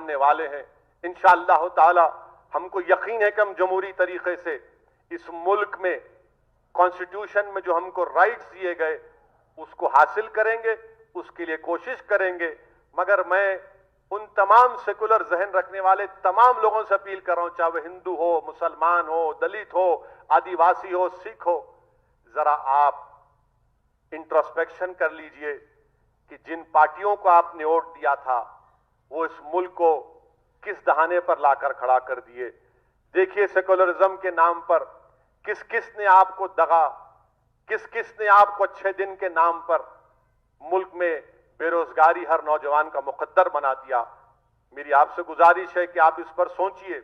सामने वाले हैं। इंशाअल्लाह ताला हमको यकीन है कि हम जमहूरी तरीके से इस मुल्क में कॉन्स्टिट्यूशन में जो हमको राइट्स दिए गए उसको हासिल करेंगे, उसके लिए कोशिश करेंगे। मगर मैं उन तमाम सेकुलर जहन रखने वाले तमाम लोगों से अपील कर रहा हूं, चाहे वह हिंदू हो, मुसलमान हो, दलित हो, आदिवासी हो, सिख हो, जरा आप इंट्रोस्पेक्शन कर लीजिए कि जिन पार्टियों को आपने वोट दिया था वो इस मुल्क को किस दहाने पर लाकर खड़ा कर दिए। देखिए सेकुलरिज्म के नाम पर किस किस ने आपको दगा, किस किस ने आपको अच्छे दिन के नाम पर मुल्क में बेरोजगारी हर नौजवान का मुकद्दर बना दिया। मेरी आपसे गुजारिश है कि आप इस पर सोचिए।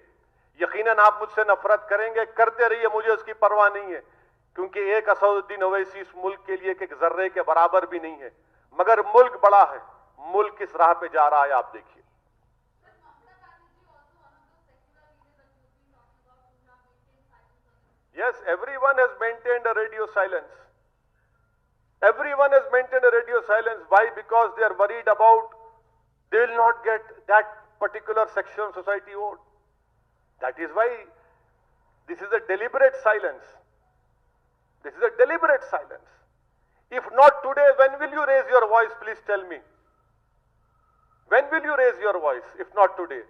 यकीनन आप मुझसे नफरत करेंगे, करते रहिए, मुझे उसकी परवाह नहीं है, क्योंकि एक असदुद्दीन ओवैसी इस मुल्क के लिए एक जर्रे के बराबर भी नहीं है। मगर मुल्क बड़ा है, मुल्क किस राह पे जा रहा है आप देखिए। Yes, everyone has maintained a radio silence. Everyone has maintained a radio silence. Why? Because they are worried about they will not get that particular section of society vote. That is why this is a deliberate silence. This is a deliberate silence. If not today, when will you raise your voice? Please tell me. When will you raise your voice? If not today.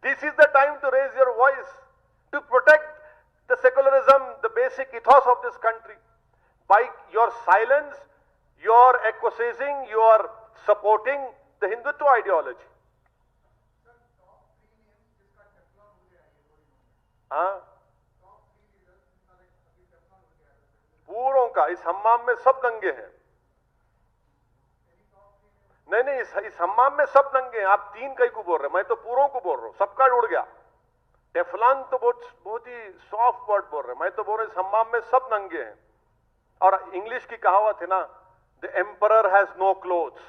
This is the time to raise your voice, to protect the secularism, the basic ethos of this country. By your silence, you are acquiescing, you are supporting the Hindutva ideology. हाँ, पूरों का इस हम्माम में सब नंगे हैं। नहीं, इस हम्माम में सब नंगे हैं। आप तीन कई को बोल रहे हैं, मैं तो पूरों को बोल रहा हूं, सबका उड़ गया। टेफलान तो बहुत ही सॉफ्ट वर्ड बोल रहे हैं, मैं तो बोल रहा हूं इस हम्माम में सब नंगे हैं। और इंग्लिश की कहावत है ना, the emperor has no clothes.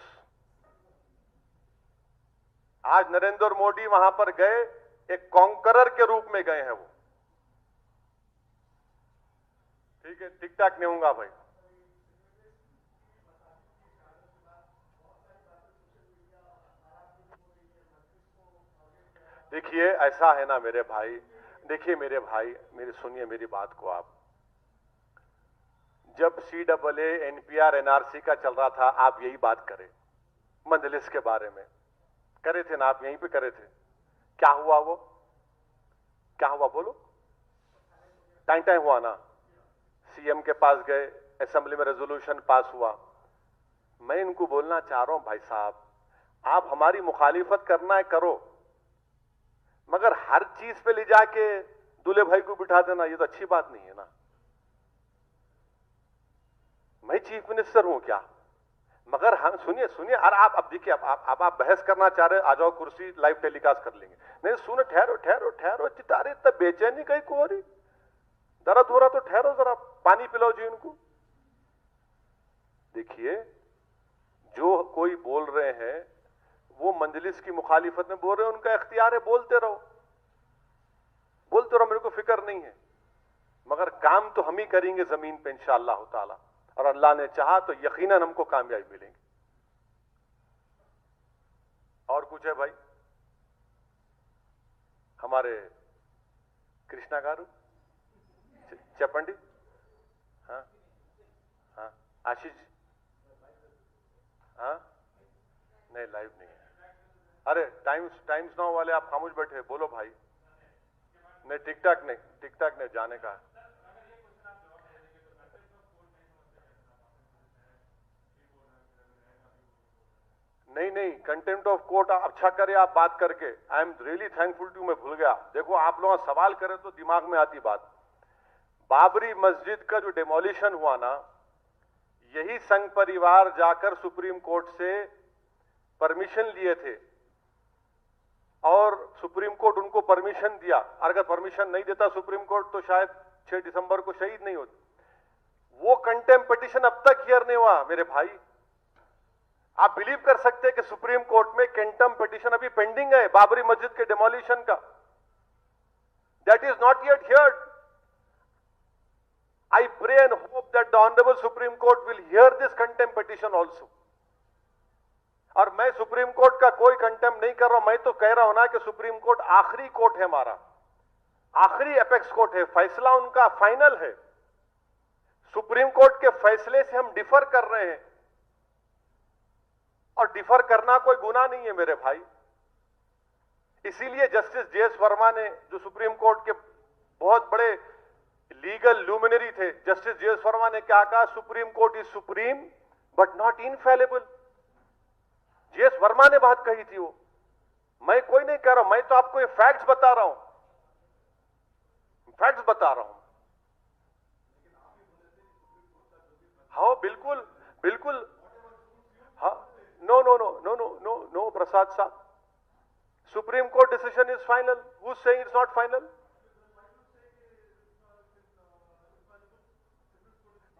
आज नरेंद्र मोदी वहां पर गए, एक कॉन्करर के रूप में गए हैं वो। ठीक है, टिक टाक नहीं होगा भाई। देखिए ऐसा है ना मेरे भाई, देखिए मेरे भाई, मेरी सुनिए मेरी बात को आप। जब CAA, NPR, NRC का चल रहा था, आप यही बात करें, मजलिस के बारे में करे थे ना, आप यहीं पे करे थे। क्या हुआ वो, क्या हुआ बोलो? टाइम टाइम हुआ ना, CM के पास गए, असेंबली में रेजोल्यूशन पास हुआ। मैं इनको बोलना चाह रहा हूं भाई साहब, आप हमारी मुखालिफत करना है करो, मगर हर चीज पे ले जाके दूल्हे भाई को बिठा देना ये तो अच्छी बात नहीं है ना। मैं चीफ मिनिस्टर हूं क्या? मगर हम सुनिए सुनिए, और आप अब देखिए, आप बहस करना चाह रहे, आ जाओ कुर्सी, लाइव टेलीकास्ट कर लेंगे। नहीं सुनो, ठहरो ठहरो ठहरो, चितारे इतना बेचैनी कहीं को हो रही, दर्द हो रहा तो ठहरो, जरा पानी पिलाओ जी उनको। देखिए जो कोई बोल रहे हैं वो मंजलिस की मुखालिफत में बोल रहे हैं, उनका इख्तियार है, बोलते रहो बोलते रहो, मेरे को फिक्र नहीं है। मगर काम तो हम ही करेंगे जमीन पे इंशाअल्लाह ताला, और अल्लाह ने चाहा तो यकीनन हमको कामयाबी मिलेंगी। और कुछ है भाई? हमारे कृष्णा गारू, चपंडी, हाँ हाँ, आशीष, हाँ नहीं लाइव नहीं है। अरे टाइम्स नाउ वाले आप खामोश बैठे, बोलो भाई। नहीं टिक टाक नहीं जाने का। नहीं, कंटेम्प्ट ऑफ कोर्ट अच्छा करे आप बात करके। I am really thankful to, मैं भूल गया। देखो आप लोग सवाल करें तो दिमाग में आती बात। बाबरी मस्जिद का जो डिमोलिशन हुआ ना, यही संघ परिवार जाकर सुप्रीम कोर्ट से परमिशन लिए थे, और सुप्रीम कोर्ट उनको परमिशन दिया। अगर परमिशन नहीं देता सुप्रीम कोर्ट तो शायद 6 दिसंबर को शहीद नहीं होते। वो कंटेम्प्ट पिटीशन अब तक हियर नहीं हुआ मेरे भाई। आप बिलीव कर सकते हैं कि सुप्रीम कोर्ट में कंटेम्प्ट पिटीशन अभी पेंडिंग है बाबरी मस्जिद के डिमोलिशन का। That is not yet heard. I pray and hope that the Honorable Supreme Court will hear this contempt petition also. और मैं सुप्रीम कोर्ट का कोई कंटेम नहीं कर रहा हूं, मैं तो कह रहा हूं ना कि सुप्रीम कोर्ट आखिरी कोर्ट है, हमारा आखिरी एपेक्स कोर्ट है, फैसला उनका फाइनल है। सुप्रीम कोर्ट के फैसले से हम डिफर कर रहे हैं, और डिफर करना कोई गुनाह नहीं है मेरे भाई। इसीलिए जस्टिस जेएस वर्मा ने, जो सुप्रीम कोर्ट के बहुत बड़े लीगल लुमिनरी थे, जस्टिस जेएस वर्मा ने क्या कहा, supreme court is supreme but not infallible. JS Verma ने बात कही थी वो, मैं कोई नहीं कह रहा हूं, मैं तो आपको ये फैक्ट्स बता रहा हूं, फैक्ट्स बता रहा हूं। हाँ बिल्कुल बिल्कुल, हाँ, नो नो नो नो नो नो नो Prasad sahab, supreme court decision is final. Who is saying it's not final?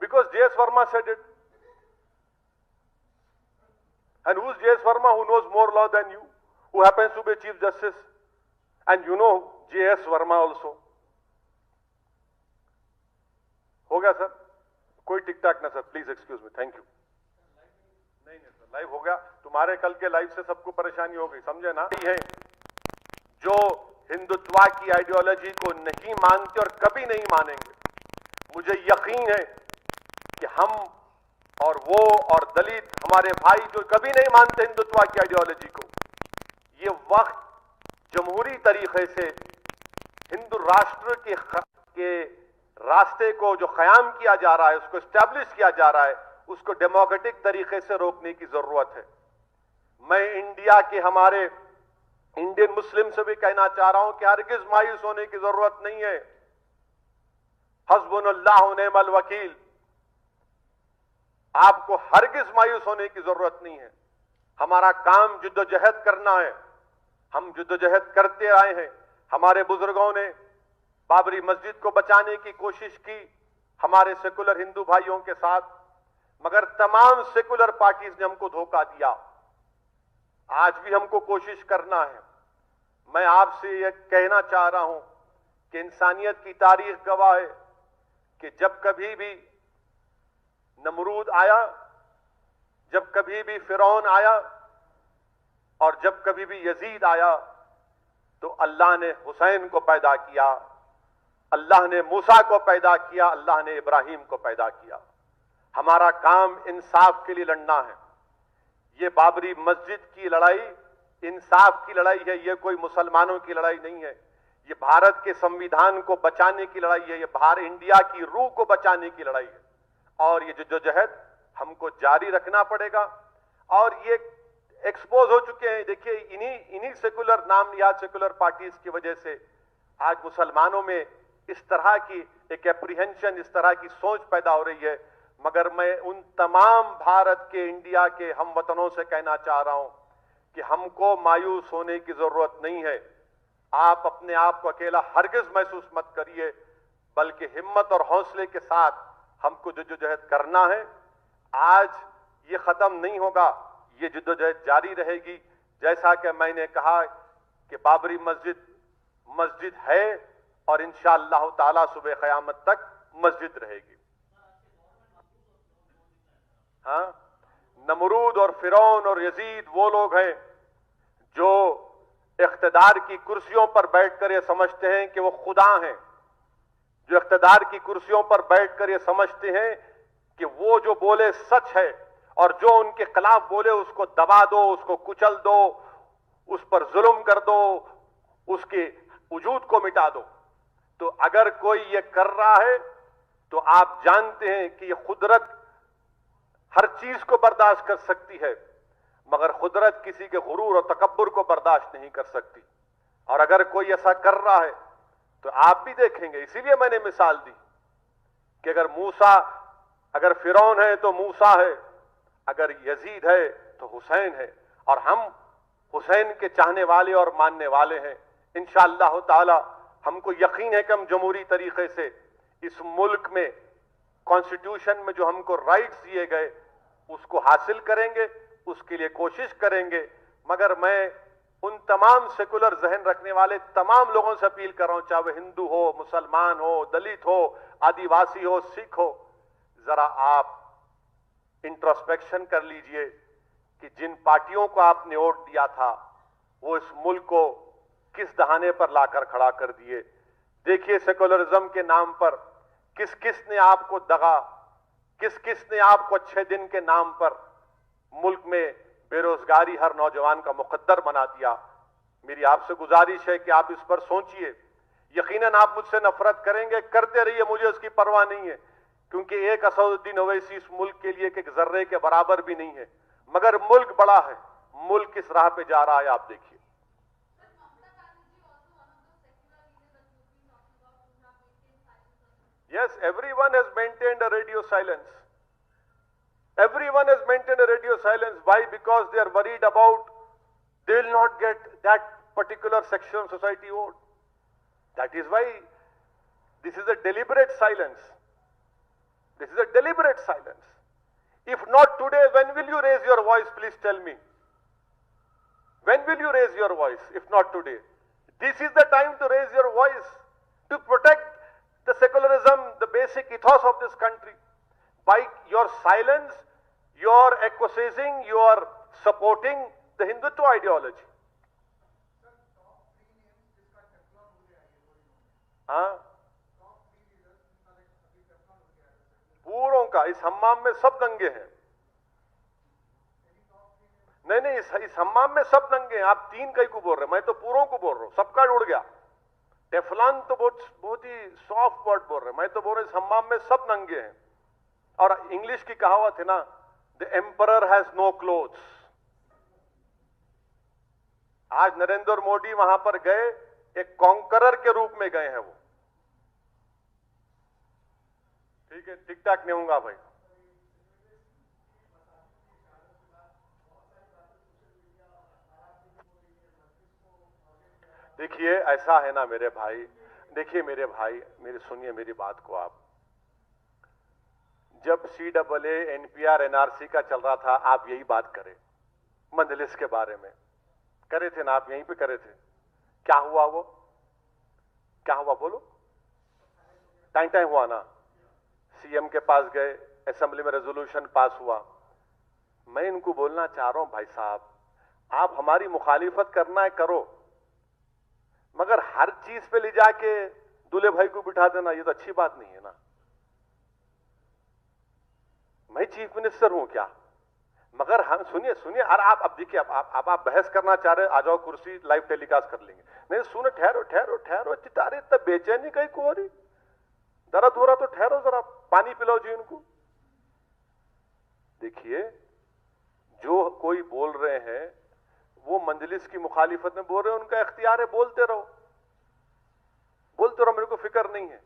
Because J.S. Verma said it. And who's J.S. Verma, who knows more law than you, who happens to be Chief Justice, and you know J.S. Verma also. हो गया sir, कोई टिक टाक ना sir, please excuse me, thank you. नहीं नहीं sir, live हो गया, तुम्हारे कल के लाइव से सबको परेशानी हो गई, समझे ना? है जो हिंदुत्व की आइडियोलॉजी को नहीं मानते और कभी नहीं मानेंगे, मुझे यकीन है कि हम और वो और दलित हमारे भाई जो कभी नहीं मानते हिंदुत्व की आइडियोलॉजी को, ये वक्त जमहूरी तरीके से हिंदू राष्ट्र के रास्ते को जो क़याम किया जा रहा है, उसको एस्टैब्लिश किया जा रहा है, उसको डेमोक्रेटिक तरीके से रोकने की जरूरत है। मैं इंडिया के हमारे इंडियन मुस्लिम से भी कहना चाह रहा हूं कि हरगिज मायूस होने की जरूरत नहीं है। हस्बुनल्लाह व निअमल वकील, आपको हरगिज मायूस होने की जरूरत नहीं है। हमारा काम जिद्दोजहद करना है, हम जिद्दोजहद करते आए हैं। हमारे बुजुर्गों ने बाबरी मस्जिद को बचाने की कोशिश की हमारे सेकुलर हिंदू भाइयों के साथ, मगर तमाम सेकुलर पार्टीज ने हमको धोखा दिया। आज भी हमको कोशिश करना है। मैं आपसे यह कहना चाह रहा हूं कि इंसानियत की तारीख गवाह है कि जब कभी भी नमरूद आया, जब कभी भी फिरौन आया और जब कभी भी यजीद आया, तो अल्लाह ने हुसैन को पैदा किया, अल्लाह ने मूसा को पैदा किया, अल्लाह ने इब्राहिम को पैदा किया। हमारा काम इंसाफ के लिए लड़ना है। ये बाबरी मस्जिद की लड़ाई इंसाफ की लड़ाई है, ये कोई मुसलमानों की लड़ाई नहीं है। ये भारत के संविधान को बचाने की लड़ाई है, ये भारत इंडिया की रूह को बचाने की लड़ाई है। और ये जद्दोजहद हमको जारी रखना पड़ेगा। और ये एक्सपोज हो चुके हैं, देखिए इन्हीं सेकुलर नाम या सेकुलर पार्टीज की वजह से आज मुसलमानों में इस तरह की एक एप्रीहेंशन, इस तरह की सोच पैदा हो रही है। मगर मैं उन तमाम भारत के, इंडिया के हम वतनों से कहना चाह रहा हूं कि हमको मायूस होने की जरूरत नहीं है। आप अपने आप को अकेला हरगिज महसूस मत करिए, बल्कि हिम्मत और हौसले के साथ हमको जद्दोजहद करना है। आज ये खत्म नहीं होगा, ये जद्दोजहद जारी रहेगी। जैसा कि मैंने कहा कि बाबरी मस्जिद है और इंशाअल्लाह ताला सुबह क़यामत तक मस्जिद रहेगी। हाँ, नमरूद और फिरौन और यजीद वो लोग हैं जो इख्तिदार की कुर्सियों पर बैठकर ये समझते हैं कि वो खुदा हैं, जो इख्तिदार की कुर्सियों पर बैठकर ये समझते हैं कि वो जो बोले सच है और जो उनके खिलाफ बोले उसको दबा दो, उसको कुचल दो, उस पर जुल्म कर दो, उसके वजूद को मिटा दो। तो अगर कोई ये कर रहा है तो आप जानते हैं कि ये कुदरत हर चीज को बर्दाश्त कर सकती है, मगर कुदरत किसी के गुरूर और तकब्बुर को बर्दाश्त नहीं कर सकती। और अगर कोई ऐसा कर रहा है तो आप भी देखेंगे। इसीलिए मैंने मिसाल दी कि अगर फिरौन है तो मूसा है, अगर यजीद है तो हुसैन है। और हम हुसैन के चाहने वाले और मानने वाले हैं। इंशाअल्लाह ताला हमको यकीन है कि हम जमहूरी तरीके से इस मुल्क में कॉन्स्टिट्यूशन में जो हमको राइट्स दिए गए उसको हासिल करेंगे, उसके लिए कोशिश करेंगे। मगर मैं उन तमाम सेकुलर जहन रखने वाले तमाम लोगों से अपील कर रहा हूं, चाहे वह हिंदू हो, मुसलमान हो, दलित हो, आदिवासी हो, सिख हो, जरा आप इंट्रोस्पेक्शन कर लीजिए कि जिन पार्टियों को आपने वोट दिया था वो इस मुल्क को किस दहाने पर लाकर खड़ा कर दिए। देखिए सेकुलरिज्म के नाम पर किस किस ने आपको दगा, किस किस ने आपको अच्छे दिन के नाम पर मुल्क में बेरोजगारी हर नौजवान का मुकद्दर बना दिया। मेरी आपसे गुजारिश है कि आप इस पर सोचिए। यकीनन आप मुझसे नफरत करेंगे, करते रहिए, मुझे उसकी परवाह नहीं है, क्योंकि एक असदुद्दीन ओवैसी इस मुल्क के लिए एक जर्रे के बराबर भी नहीं है। मगर मुल्क बड़ा है, मुल्क किस राह पे जा रहा है आप देखिए। Yes, everyone has maintained a radio silence. Everyone has maintained a radio silence. Why? Because they are worried about they will not get that particular section of society vote. That is why this is a deliberate silence. This is a deliberate silence. If not today, when will you raise your voice? Please tell me. When will you raise your voice? If not today. This is the time to raise your voice, to protect the secularism, the basic ethos of this country. By your silence, you are acquiescing, you are supporting the Hindutva ideology. हाँ, पूरों का इस हम्माम में सब दंगे हैं। नहीं, इस हम्माम में सब दंगे हैं। आप तीन कई को बोल रहे हैं, मैं तो पूरों को बोल रहा हूं, सबका उड़ गया। टेफलान तो बहुत ही सॉफ्ट वर्ड बोल रहे हैं, मैं तो बोल रहा हूं इस हम्माम में सब नंगे हैं। और इंग्लिश की कहावत है ना, the emperor has no clothes. आज नरेंद्र मोदी वहां पर गए, एक कॉन्करर के रूप में गए हैं वो। ठीक है, टिक टाक नहीं होगा भाई। देखिए ऐसा है ना मेरे भाई, देखिए मेरे भाई, मेरे सुनिए मेरी बात को आप। जब CAA, NPR, NRC का चल रहा था, आप यही बात करें, मंजलिस के बारे में करे थे ना, आप यहीं पे करे थे। क्या हुआ वो, क्या हुआ बोलो? टाइम हुआ ना, CM के पास गए, असेंबली में रेजोल्यूशन पास हुआ। मैं इनको बोलना चाह रहा हूं भाई साहब, आप हमारी मुखालिफत करना है करो, मगर हर चीज पे ले जाके दूल्हे भाई को बिठा देना ये तो अच्छी बात नहीं है ना। मैं चीफ मिनिस्टर हूं क्या? मगर हम सुनिए, अरे आप अब देखिए, आप बहस करना चाह रहे, आ जाओ कुर्सी, लाइव टेलीकास्ट कर लेंगे। नहीं सुनो, ठहरो चितारे, इतना बेचैनी कहीं को हो रही, दर्द हो रहा तो ठहरो, जरा पानी पिलाओ जी उनको। देखिए जो कोई बोल रहे हैं वो मंजलिस की मुखालिफत में बोल रहे हैं, उनका इख्तियार है, बोलते रहो, मेरे को फिक्र नहीं है।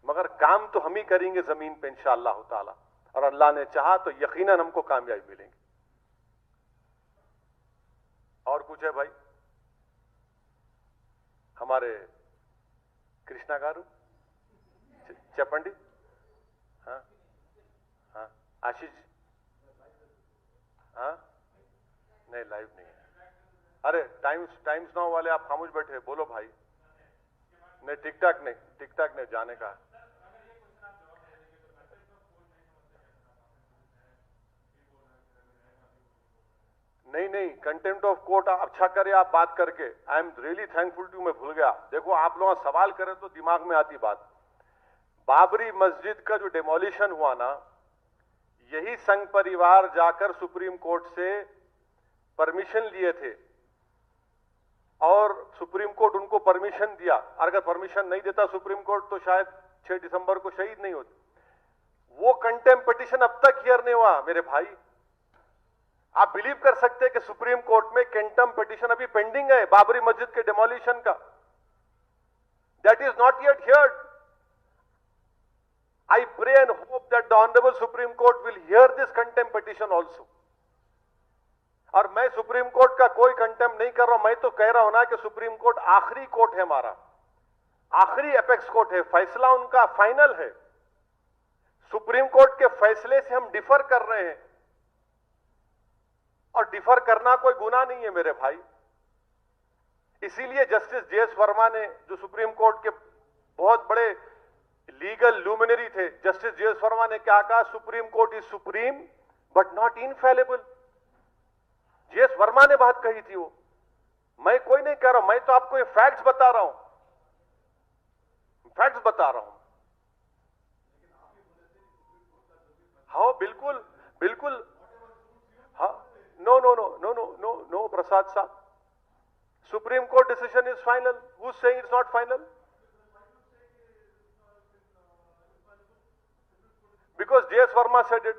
मगर काम तो हम ही करेंगे जमीन पे इंशाअल्लाह ताला, और अल्लाह ने चाहा तो यकीनन हमको कामयाबी मिलेंगी। और कुछ है भाई? हमारे कृष्णा गारू, चपंडी, हाँ, आशीष, हाँ, नहीं लाइव नहीं है। अरे टाइम्स नाउ वाले आप खामोश बैठे, बोलो भाई। नहीं टिक टाक नहीं जाने का। नहीं, कंटेम्प्ट ऑफ कोर्ट अच्छा करे आप बात करके। I am really thankful to, मैं भूल गया। देखो आप लोग सवाल करें तो दिमाग में आती बात। बाबरी मस्जिद का जो डिमोलिशन हुआ ना, यही संघ परिवार जाकर सुप्रीम कोर्ट से परमिशन लिए थे और सुप्रीम कोर्ट उनको परमिशन दिया। अगर परमिशन नहीं देता सुप्रीम कोर्ट तो शायद 6 दिसंबर को शहीद नहीं होते। वो कंटेम्प्ट पिटीशन अब तक हियर नहीं हुआ मेरे भाई। आप बिलीव कर सकते हैं कि सुप्रीम कोर्ट में कंटेम्प्ट पिटीशन अभी पेंडिंग है बाबरी मस्जिद के डिमोलिशन का। That is not yet heard. I pray and hope that the Honorable Supreme Court will hear this contempt petition also. और मैं सुप्रीम कोर्ट का कोई कंटेम्प्ट नहीं कर रहा हूं, मैं तो कह रहा हूं ना कि सुप्रीम कोर्ट आखिरी कोर्ट है हमारा, आखिरी एपेक्स कोर्ट है, फैसला उनका फाइनल है। सुप्रीम कोर्ट के फैसले से हम डिफर कर रहे हैं और डिफर करना कोई गुनाह नहीं है मेरे भाई। इसीलिए जस्टिस JS वर्मा ने, जो सुप्रीम कोर्ट के बहुत बड़े लीगल लुमिनरी थे, जस्टिस JS वर्मा ने क्या कहा, supreme court is supreme but not infallible. GS Verma ने बात कही थी वो, मैं कोई नहीं कह रहा हूं, मैं तो आपको ये फैक्ट्स बता रहा हूं, फैक्ट्स बता रहा हूं। हाँ बिल्कुल बिल्कुल, हाँ, नो नो नो नो नो नो नो Prasad sahab, supreme court decision is final, who is saying it's not final? Because J.S. Verma said it.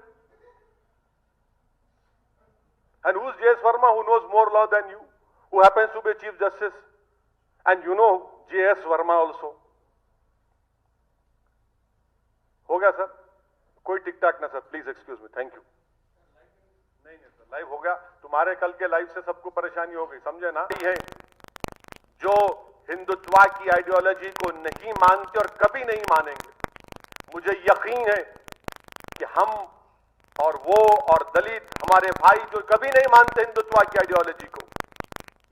And who's J.S. Verma, who knows more law than you, who happens to be Chief Justice? And you know J.S. Verma also. हो गया sir, कोई टिक टाक ना sir, please excuse me, thank you. नहीं नहीं sir, live हो गया, तुम्हारे कल के लाइव से सबको परेशानी हो गई, समझे ना? है जो हिंदुत्व की आइडियोलॉजी को नहीं मानते और कभी नहीं मानेंगे, मुझे यकीन है कि हम और वो और दलित हमारे भाई जो कभी नहीं मानते हिंदुत्व की आइडियोलॉजी को,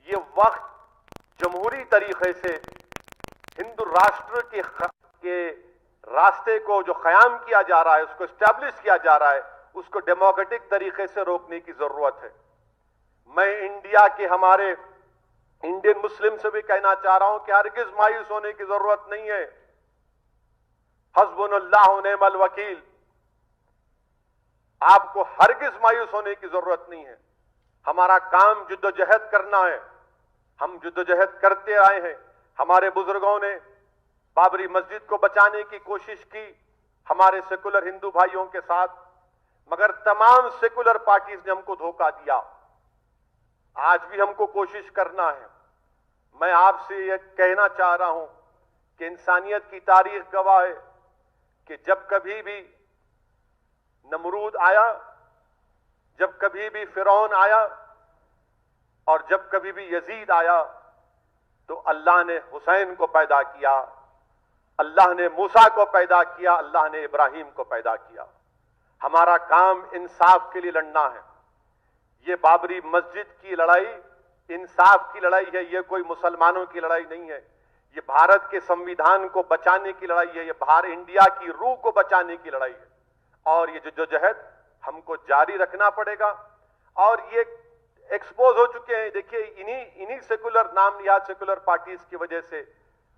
ये वक्त जमहूरी तरीके से हिंदू राष्ट्र के रास्ते को जो क़याम किया जा रहा है, उसको एस्टैब्लिश किया जा रहा है, उसको डेमोक्रेटिक तरीके से रोकने की जरूरत है। मैं इंडिया के हमारे इंडियन मुस्लिम से भी कहना चाह रहा हूं कि हरगिज मायूस होने की जरूरत नहीं है। हस्बुनल्लाह व निअमल वकील, आपको हरगिज मायूस होने की जरूरत नहीं है। हमारा काम जिद्दोजहद करना है, हम जिद्दोजहद करते आए हैं। हमारे बुजुर्गों ने बाबरी मस्जिद को बचाने की कोशिश की हमारे सेकुलर हिंदू भाइयों के साथ, मगर तमाम सेकुलर पार्टीज ने हमको धोखा दिया। आज भी हमको कोशिश करना है। मैं आपसे यह कहना चाह रहा हूं कि इंसानियत की तारीख गवाह है कि जब कभी भी नमरूद आया, जब कभी भी फिरौन आया और जब कभी भी यजीद आया, तो अल्लाह ने हुसैन को पैदा किया, अल्लाह ने मूसा को पैदा किया, अल्लाह ने इब्राहिम को पैदा किया। हमारा काम इंसाफ के लिए लड़ना है। ये बाबरी मस्जिद की लड़ाई इंसाफ की लड़ाई है, ये कोई मुसलमानों की लड़ाई नहीं है। ये भारत के संविधान को बचाने की लड़ाई है, ये भारत इंडिया की रूह को बचाने की लड़ाई है। और ये जद्दोजहद हमको जारी रखना पड़ेगा। और ये एक्सपोज हो चुके हैं, देखिए इन्हीं सेकुलर नाम निहाद सेकुलर पार्टीज की वजह से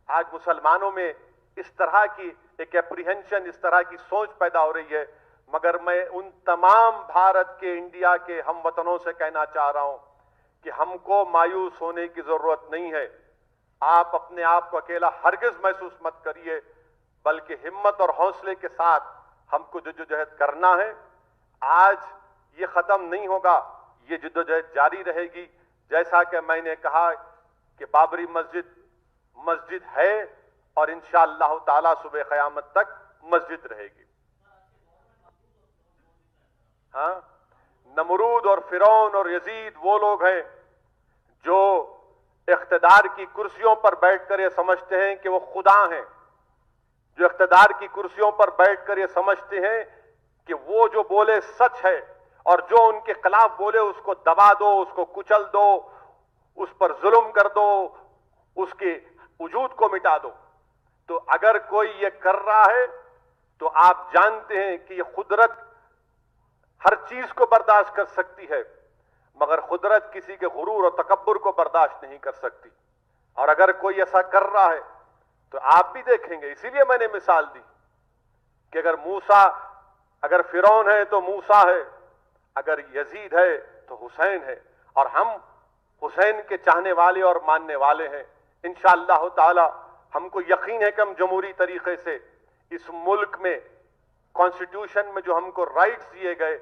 आज मुसलमानों में इस तरह की एक एप्रीहेंशन, इस तरह की सोच पैदा हो रही है। मगर मैं उन तमाम भारत के, इंडिया के हम वतनों से कहना चाह रहा हूं कि हमको मायूस होने की जरूरत नहीं है। आप अपने आप को अकेला हरगिज महसूस मत करिए, बल्कि हिम्मत और हौसले के साथ हमको जद्दोजहद करना है। आज ये खत्म नहीं होगा, ये जद्दोजहद जारी रहेगी। जैसा कि मैंने कहा कि बाबरी मस्जिद है और इंशाअल्लाह ताला सुबह क़यामत तक मस्जिद रहेगी। हाँ, नमरूद और फिरौन और यजीद वो लोग हैं जो इख्तिदार की कुर्सियों पर बैठकर ये समझते हैं कि वो खुदा हैं, जो इख्तिदार की कुर्सियों पर बैठकर ये समझते हैं कि वो जो बोले सच है और जो उनके खिलाफ बोले उसको दबा दो, उसको कुचल दो, उस पर जुल्म कर दो, उसके वजूद को मिटा दो। तो अगर कोई ये कर रहा है तो आप जानते हैं कि ये कुदरत हर चीज को बर्दाश्त कर सकती है, मगर कुदरत किसी के गुरूर और तकब्बुर को बर्दाश्त नहीं कर सकती। और अगर कोई ऐसा कर रहा है तो आप भी देखेंगे। इसीलिए मैंने मिसाल दी कि अगर फिरौन है तो मूसा है, अगर यजीद है तो हुसैन है। और हम हुसैन के चाहने वाले और मानने वाले हैं। इंशाअल्लाह ताला हमको यकीन है कि हम जमहूरी तरीके से इस मुल्क में कॉन्स्टिट्यूशन में जो हमको राइट्स दिए गए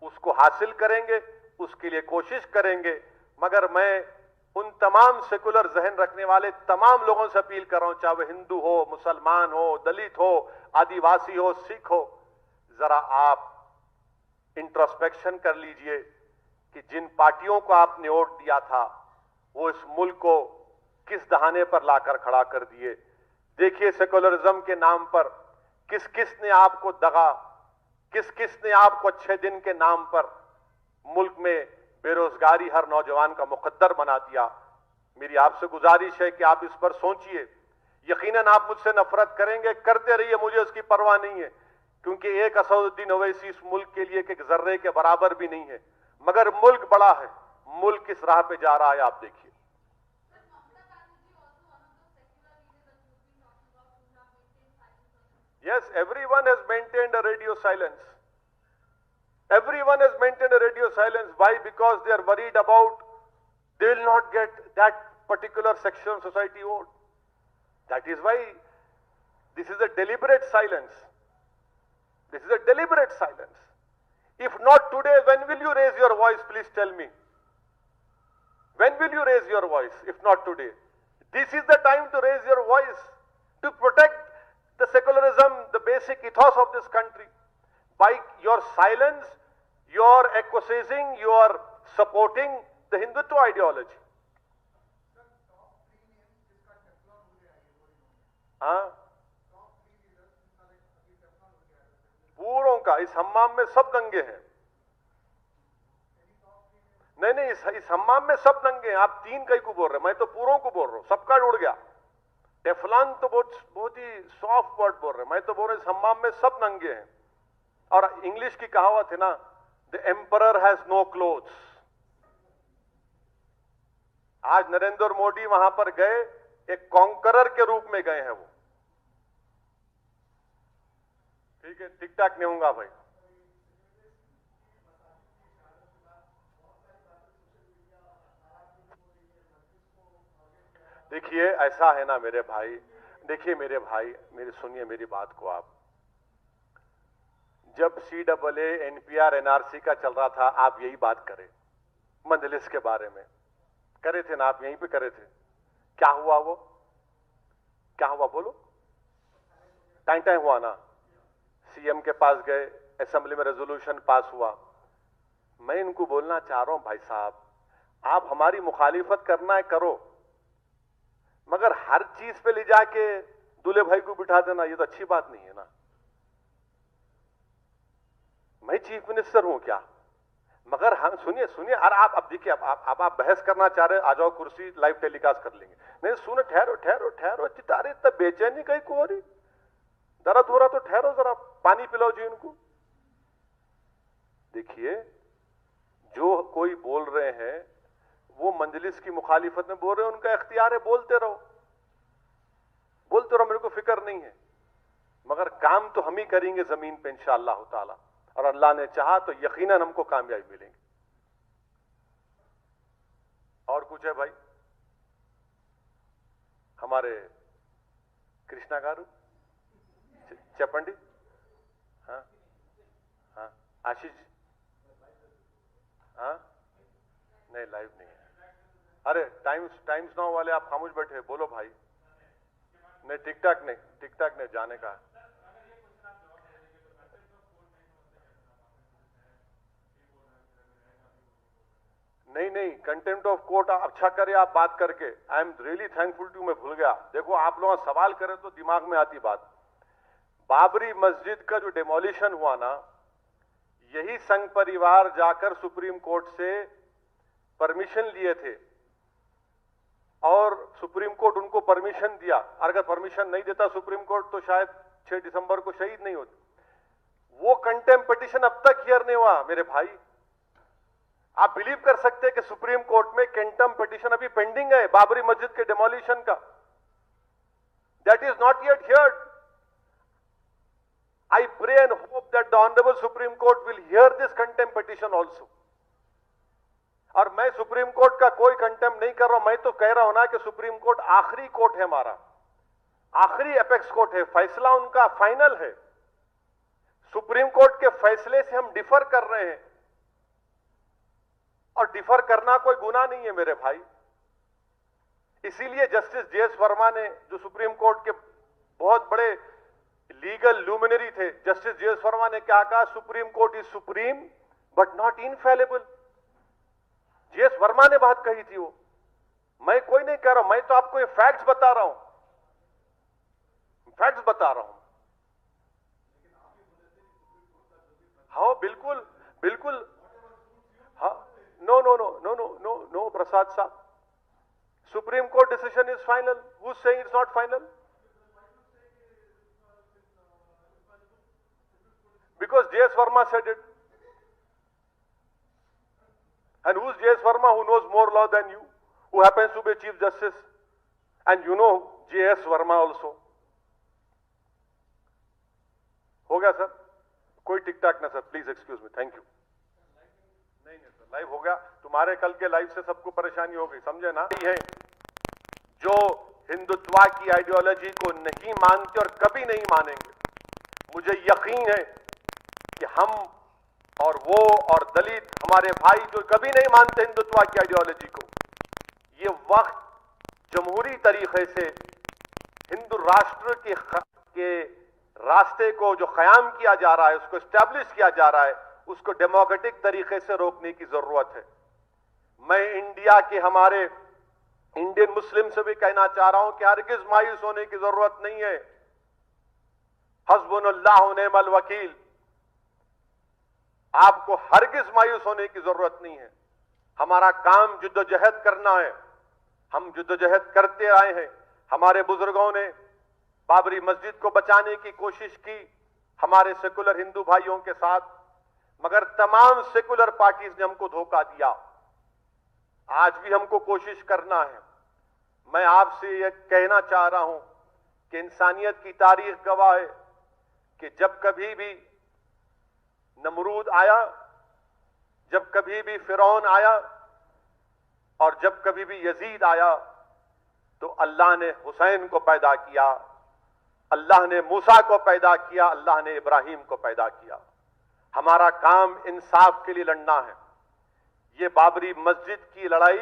उसको हासिल करेंगे, उसके लिए कोशिश करेंगे। मगर मैं उन तमाम सेकुलर जहन रखने वाले तमाम लोगों से अपील कर रहा हूं, चाहे वह हिंदू हो, मुसलमान हो, दलित हो, आदिवासी हो, सिख हो, जरा आप इंट्रोस्पेक्शन कर लीजिए कि जिन पार्टियों को आपने वोट दिया था वो इस मुल्क को किस दहाने पर लाकर खड़ा कर दिए। देखिए सेकुलरिज्म के नाम पर किस किस ने आपको दगा, किस किस ने आपको अच्छे दिन के नाम पर मुल्क में बेरोजगारी हर नौजवान का मुकद्दर बना दिया। मेरी आपसे गुजारिश है कि आप इस पर सोचिए। यकीनन आप मुझसे नफरत करेंगे, करते रहिए, मुझे उसकी परवाह नहीं है, क्योंकि एक असदुद्दीन ओवैसी इस मुल्क के लिए एक जर्रे के बराबर भी नहीं है। मगर मुल्क बड़ा है, मुल्क किस राह पे जा रहा है आप देखिए। Yes, everyone has maintained a radio silence. Everyone has maintained a radio silence. Why? Because they are worried about they will not get that particular section of society vote. That is why this is a deliberate silence. This is a deliberate silence. If not today, when will you raise your voice? Please tell me. When will you raise your voice? If not today. This is the time to raise your voice, to protect the secularism, the basic ethos of this country. By your silence, you are acquiescing, you are supporting the Hindutva ideology. हाँ, पूरों का इस हम्माम में सब दंगे हैं। नहीं नहीं, इस हम्माम में सब दंगे हैं। आप तीन कई को बोल रहे हैं, मैं तो पूरों को बोल रहा हूं, सबका उड़ गया। टेफलान तो बहुत ही सॉफ्ट वर्ड बोल रहे हैं, मैं तो बोल रहा हूं इस हम्माम में सब नंगे हैं। और इंग्लिश की कहावत है ना, the emperor has no clothes. आज नरेंद्र मोदी वहां पर गए, एक कॉन्करर के रूप में गए हैं वो। ठीक है, टिक टाक नहीं होगा भाई। देखिए ऐसा है ना मेरे भाई, देखिए मेरे भाई, मेरी सुनिए मेरी बात को आप। जब CAA NPR NRC का चल रहा था, आप यही बात करें, मजलिस के बारे में करे थे ना, आप यहीं पे करे थे। क्या हुआ वो, क्या हुआ बोलो? टाइम टाइम हुआ ना, CM के पास गए, असेंबली में रेजोल्यूशन पास हुआ। मैं इनको बोलना चाह रहा हूं भाई साहब, आप हमारी मुखालिफत करना है करो, मगर हर चीज पे ले जाके दूल्हे भाई को बिठा देना, ये तो अच्छी बात नहीं है ना। मैं चीफ मिनिस्टर हूं क्या? मगर हम सुनिए सुनिए, अरे आप अब देखिए, आप बहस करना चाह रहे, आ जाओ कुर्सी, लाइव टेलीकास्ट कर लेंगे। नहीं सुनो, ठहरो ठहरो ठहरो, चितारे इतना बेचैनी कहीं को हो रही, दर्द हो रहा तो ठहरो जरा, पानी पिलाओ जी उनको। देखिए जो कोई बोल रहे हैं वो मंजलिस की मुखालिफत में बोल रहे हैं, उनका इख्तियार है, बोलते रहो बोलते रहो, मेरे को फिक्र नहीं है। मगर काम तो हम ही करेंगे जमीन पे इंशाअल्लाह ताला, और अल्लाह ने चाहा तो यकीनन हमको कामयाबी मिलेंगी। और कुछ है भाई? हमारे कृष्णा गारू, चपंडी, हाँ हाँ, आशीष, हाँ नहीं लाइव नहीं है। अरे टाइम्स नाउ वाले आप खामोश बैठे, बोलो भाई। नहीं टिक टाक नहीं जाने का। नहीं, कंटेम्प्ट ऑफ कोर्ट अच्छा करे आप बात करके। I am really thankful to, मैं भूल गया। देखो आप लोग सवाल करें तो दिमाग में आती बात। बाबरी मस्जिद का जो डेमोलिशन हुआ ना, यही संघ परिवार जाकर सुप्रीम कोर्ट से परमिशन लिए थे, और सुप्रीम कोर्ट उनको परमिशन दिया। अगर परमिशन नहीं देता सुप्रीम कोर्ट तो शायद 6 दिसंबर को शहीद नहीं होते। वो कंटेम्प्ट पिटीशन अब तक हियर नहीं हुआ मेरे भाई। आप बिलीव कर सकते हैं कि सुप्रीम कोर्ट में कंटेम्प्ट पिटीशन अभी पेंडिंग है बाबरी मस्जिद के डेमोलिशन का। That is not yet heard. I pray and hope that the Honorable Supreme Court will hear this contempt petition also. और मैं सुप्रीम कोर्ट का कोई कंटेम्प्ट नहीं कर रहा हूं, मैं तो कह रहा हूं ना कि सुप्रीम कोर्ट आखिरी कोर्ट है हमारा, आखिरी एपेक्स कोर्ट है, फैसला उनका फाइनल है। सुप्रीम कोर्ट के फैसले से हम डिफर कर रहे हैं, और डिफर करना कोई गुनाह नहीं है मेरे भाई। इसीलिए जस्टिस JS वर्मा ने, जो सुप्रीम कोर्ट के बहुत बड़े लीगल लुमिनरी थे, जस्टिस JS वर्मा ने क्या कहा? Supreme court is supreme but not infallible. JS Verma ने बात कही थी वो, मैं कोई नहीं कह रहा हूं, मैं तो आपको ये फैक्ट्स बता रहा हूं, फैक्ट्स बता रहा हूं। हाँ बिल्कुल बिल्कुल, हाँ no Prasad sahab, supreme court decision is final. Who is saying it's not final? Because JS Verma said it. And who's J.S. Verma, who knows more law than you, who happens to be Chief Justice? And you know J.S. Verma also. हो गया sir? कोई टिक टाक ना sir, please excuse me, thank you. नहीं नहीं sir, live हो गया। तुम्हारे कल के लाइव से सबको परेशानी हो गई, समझे ना? है जो हिंदुत्व की आइडियोलॉजी को नहीं मानते और कभी नहीं मानेंगे, मुझे यकीन है कि हम और वो और दलित हमारे भाई जो कभी नहीं मानते हिंदुत्व की आइडियोलॉजी को, ये वक्त जमहूरी तरीके से हिंदू राष्ट्र के रास्ते को जो क़याम किया जा रहा है, उसको एस्टैब्लिश किया जा रहा है, उसको डेमोक्रेटिक तरीके से रोकने की जरूरत है। मैं इंडिया के हमारे इंडियन मुस्लिम से भी कहना चाह रहा हूं कि हरगिज मायूस होने की जरूरत नहीं है। हस्बुनल्लाह व निअमल वकील, आपको हरगिज मायूस होने की जरूरत नहीं है। हमारा काम जिद्दोजहद करना है, हम जिद्दोजहद करते आए हैं। हमारे बुजुर्गों ने बाबरी मस्जिद को बचाने की कोशिश की हमारे सेकुलर हिंदू भाइयों के साथ, मगर तमाम सेकुलर पार्टीज ने हमको धोखा दिया। आज भी हमको कोशिश करना है। मैं आपसे यह कहना चाह रहा हूं कि इंसानियत की तारीख गवाह है कि जब कभी भी नमरूद आया, जब कभी भी फिरौन आया और जब कभी भी यजीद आया, तो अल्लाह ने हुसैन को पैदा किया, अल्लाह ने मूसा को पैदा किया, अल्लाह ने इब्राहिम को पैदा किया। हमारा काम इंसाफ के लिए लड़ना है। ये बाबरी मस्जिद की लड़ाई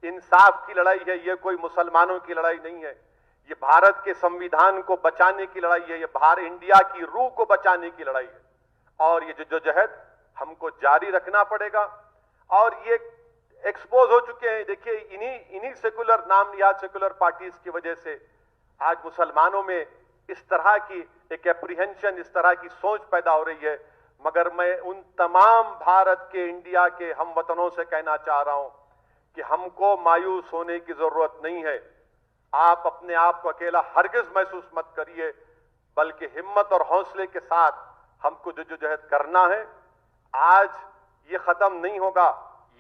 इंसाफ की लड़ाई है, ये कोई मुसलमानों की लड़ाई नहीं है। ये भारत के संविधान को बचाने की लड़ाई है, ये भारत इंडिया की रूह को बचाने की लड़ाई है। और ये जद्दोजहद हमको जारी रखना पड़ेगा। और ये एक्सपोज हो चुके हैं, देखिए इन्हीं सेकुलर नाम या सेकुलर पार्टीज की वजह से आज मुसलमानों में इस तरह की एक एप्रीहेंशन, इस तरह की सोच पैदा हो रही है। मगर मैं उन तमाम भारत के, इंडिया के हम वतनों से कहना चाह रहा हूं कि हमको मायूस होने की जरूरत नहीं है। आप अपने आप को अकेला हरगिज महसूस मत करिए, बल्कि हिम्मत और हौसले के साथ हमको जद्दोजहद करना है। आज ये खत्म नहीं होगा,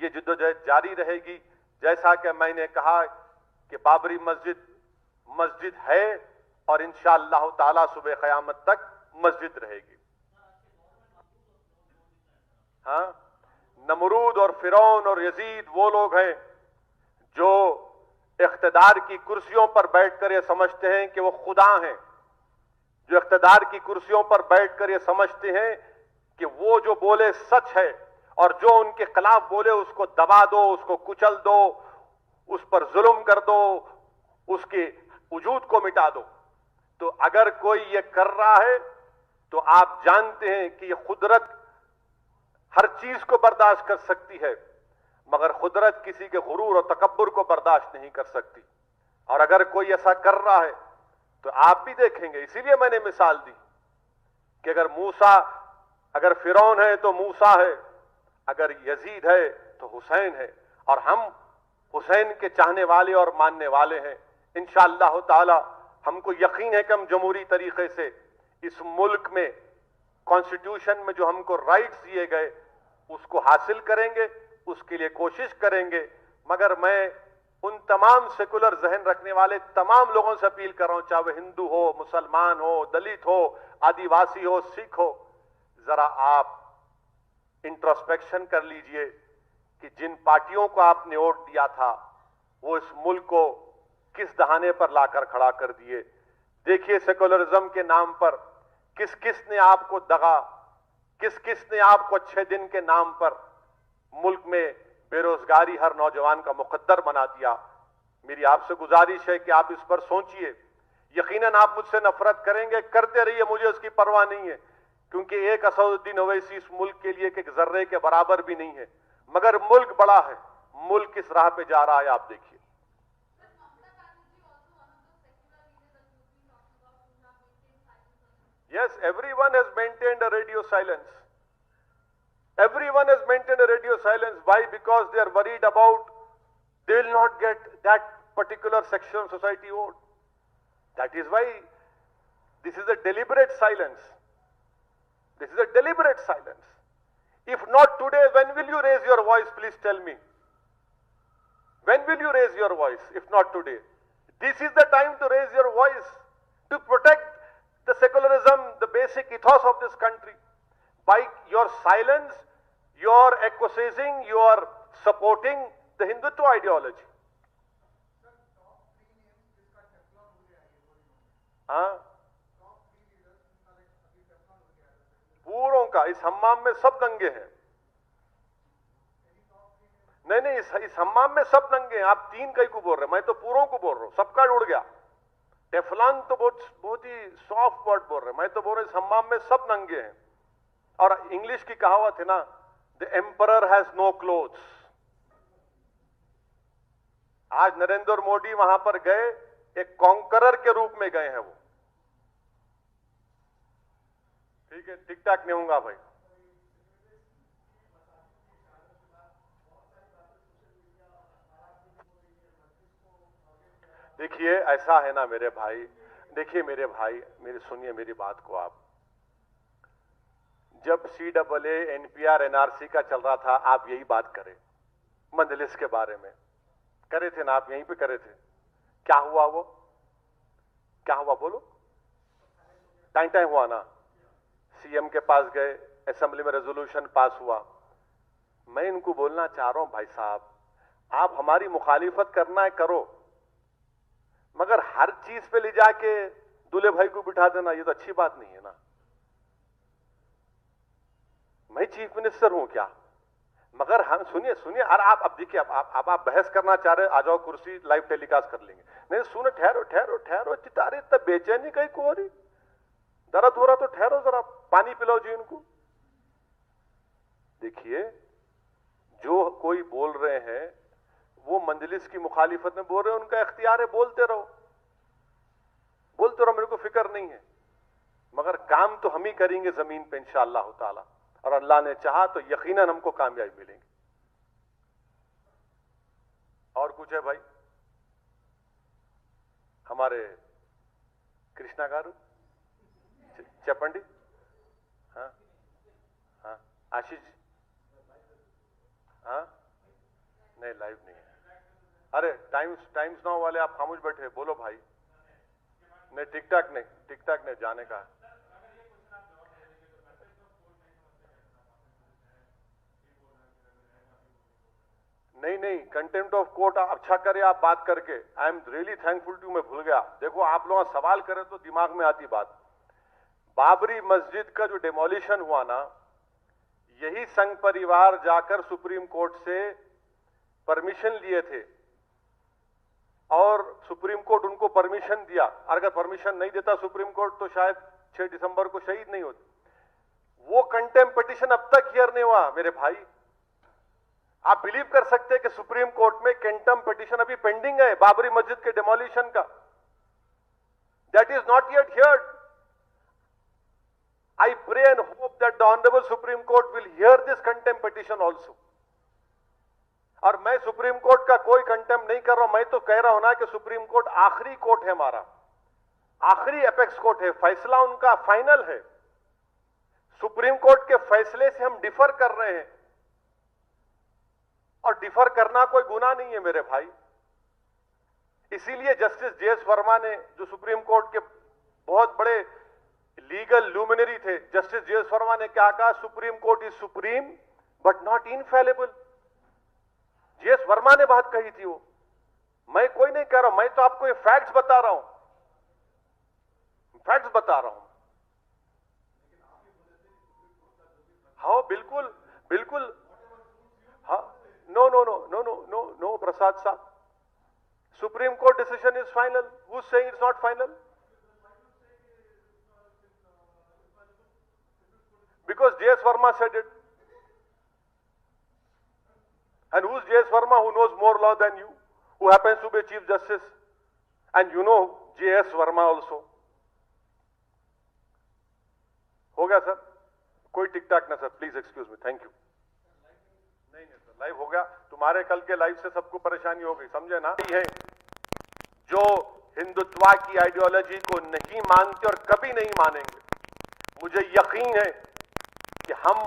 ये जद्दोजहद जारी रहेगी। जैसा कि मैंने कहा कि बाबरी मस्जिद है और इंशाअल्लाह ताला सुबह क़यामत तक मस्जिद रहेगी। हाँ, नमरूद और फिरौन और यजीद वो लोग हैं जो इख्तिदार की कुर्सियों पर बैठकर ये समझते हैं कि वो खुदा हैं, जो इख्तिदार की कुर्सियों पर बैठकर ये समझते हैं कि वो जो बोले सच है और जो उनके खिलाफ बोले उसको दबा दो, उसको कुचल दो, उस पर जुल्म कर दो, उसके वजूद को मिटा दो। तो अगर कोई ये कर रहा है तो आप जानते हैं कि ये कुदरत हर चीज को बर्दाश्त कर सकती है, मगर कुदरत किसी के गुरूर और तकब्बुर को बर्दाश्त नहीं कर सकती। और अगर कोई ऐसा कर रहा है तो आप भी देखेंगे। इसीलिए मैंने मिसाल दी कि अगर फिरौन है तो मूसा है, अगर यजीद है तो हुसैन है। और हम हुसैन के चाहने वाले और मानने वाले हैं। इंशाअल्लाह ताला हमको यकीन है कि हम जमहूरी तरीके से इस मुल्क में कॉन्स्टिट्यूशन में जो हमको राइट्स दिए गए उसको हासिल करेंगे, उसके लिए कोशिश करेंगे। मगर मैं उन तमाम सेकुलर जहन रखने वाले तमाम लोगों से अपील कर रहा हूं, चाहे वह हिंदू हो, मुसलमान हो, दलित हो, आदिवासी हो, सिख हो, जरा आप इंट्रोस्पेक्शन कर लीजिए कि जिन पार्टियों को आपने वोट दिया था वो इस मुल्क को किस दहाने पर लाकर खड़ा कर दिए। देखिए सेकुलरिज्म के नाम पर किस किस ने आपको दगा, किस किस ने आपको अच्छे दिन के नाम पर मुल्क में बेरोजगारी हर नौजवान का मुकद्दर बना दिया। मेरी आपसे गुजारिश है कि आप इस पर सोचिए। यकीनन आप मुझसे नफरत करेंगे, करते रहिए, मुझे उसकी परवाह नहीं है, क्योंकि एक असदुद्दीन ओवैसी इस मुल्क के लिए एक जर्रे के बराबर भी नहीं है। मगर मुल्क बड़ा है, मुल्क किस राह पे जा रहा है आप देखिए। Yes, everyone has maintained a radio silence. Everyone has maintained a radio silence. Why? Because they are worried about they will not get that particular section of society vote. That is why this is a deliberate silence. This is a deliberate silence. If not today, when will you raise your voice? Please tell me. When will you raise your voice, if not today? This is the time to raise your voice, to protect the secularism, the basic ethos of this country. By your silence, you are acquiescing, you are supporting the Hindutva ideology. हाँ, पूरों का इस हम्माम में सब नंगे हैं। नहीं, इस हम्माम में सब नंगे हैं। आप तीन कई को बोल रहे हैं, मैं तो पूरों को बोल रहा हूं। सबका उड़ गया। टेफलॉन तो बहुत ही सॉफ्ट वर्ड बोल रहे हैं, मैं तो बोल रहा हूं इस हम्माम में सब नंगे हैं। और इंग्लिश की कहावत है ना, the emperor has no clothes. आज नरेंद्र मोदी वहां पर गए, एक कॉन्करर के रूप में गए हैं वो। ठीक है, टिक टाक नहीं होगा भाई। देखिए ऐसा है ना मेरे भाई, देखिए मेरे भाई, सुनिए मेरी बात को आप। जब CAA, NPR, NRC का चल रहा था, आप यही बात करें, मंजलिस के बारे में करे थे ना, आप यहीं पे करे थे। क्या हुआ वो? क्या हुआ बोलो? टाइम टाइम हुआ ना। CM के पास गए, असेंबली में रेजोल्यूशन पास हुआ। मैं इनको बोलना चाह रहा हूं भाई साहब, आप हमारी मुखालिफत करना है करो, मगर हर चीज पे ले जाके दूल्हे भाई को बिठा देना, ये तो अच्छी बात नहीं है ना। मैं चीफ मिनिस्टर हूं क्या? मगर हम सुनिए, अरे आप अब देखिए, आप बहस करना चाह रहे, आ जाओ कुर्सी, लाइव टेलीकास्ट कर लेंगे। नहीं सुनो, ठहरो चितारे, इतना बेचैनी कहीं को हो रही, दर्द हो रहा तो ठहरो जरा, पानी पिलाओ जी उनको। देखिए जो कोई बोल रहे हैं वो मंजलिस की मुखालिफत में बोल रहे हैं, उनका इख्तियार है, बोलते रहो, मेरे को फिक्र नहीं है। मगर काम तो हम ही करेंगे जमीन पे इंशाअल्लाह ताला, और अल्लाह ने चाहा तो यकीनन हमको कामयाबी मिलेगी। और कुछ है भाई? हमारे कृष्णा गारू, चपंडी, हाँ हाँ, आशीष, हाँ नहीं लाइव नहीं है। अरे टाइम्स नाउ वाले आप खामोश बैठे, बोलो भाई। नहीं टिक टाक नहीं जाने का। नहीं, कंटेम्प्ट ऑफ कोर्ट अच्छा करे आप बात करके। I am really thankful to, मैं भूल गया। देखो आप लोग सवाल करें तो दिमाग में आती बात। बाबरी मस्जिद का जो डिमोलिशन हुआ ना, यही संघ परिवार जाकर सुप्रीम कोर्ट से परमिशन लिए थे, और सुप्रीम कोर्ट उनको परमिशन दिया। अगर परमिशन नहीं देता सुप्रीम कोर्ट तो शायद 6 दिसंबर को शहीद नहीं होते। वो कंटेम्प्ट पिटीशन अब तक हियर नहीं हुआ मेरे भाई। आप बिलीव कर सकते हैं कि सुप्रीम कोर्ट में कंटेम्प्ट पिटीशन अभी पेंडिंग है बाबरी मस्जिद के डिमोलिशन का। That is not yet heard. I pray and hope that the Honorable Supreme Court will hear this contempt petition also. और मैं सुप्रीम कोर्ट का कोई कंटेम्प्ट नहीं कर रहा हूं, मैं तो कह रहा हूं ना कि सुप्रीम कोर्ट आखिरी कोर्ट है हमारा, आखिरी एपेक्स कोर्ट है, फैसला उनका फाइनल है। सुप्रीम कोर्ट के फैसले से हम डिफर कर रहे हैं, और डिफर करना कोई गुनाह नहीं है मेरे भाई। इसीलिए जस्टिस JS वर्मा ने, जो सुप्रीम कोर्ट के बहुत बड़े लीगल लुमिनरी थे, जस्टिस JS वर्मा ने क्या कहा? Supreme court is supreme but not infallible. JS Verma ने बात कही थी वो, मैं कोई नहीं कह रहा हूं, मैं तो आपको ये फैक्ट्स बता रहा हूं, फैक्ट्स बता रहा हूं। हाँ बिल्कुल, हाँ, no Prasad sahab, supreme court decision is final. Who is saying it's not final? Because JS Verma said it. And who's JS Verma, who knows more law than you, who happens to be Chief Justice, and you know JS Verma also. हो गया sir? कोई टिक टाक ना sir, please excuse me, thank you. नहीं sir, live हो गया। तुम्हारे कल के लाइव से सबको परेशानी हो गई, समझे ना? है जो हिंदुत्व की आइडियोलॉजी को नहीं मानते और कभी नहीं मानेंगे, मुझे यकीन है कि हम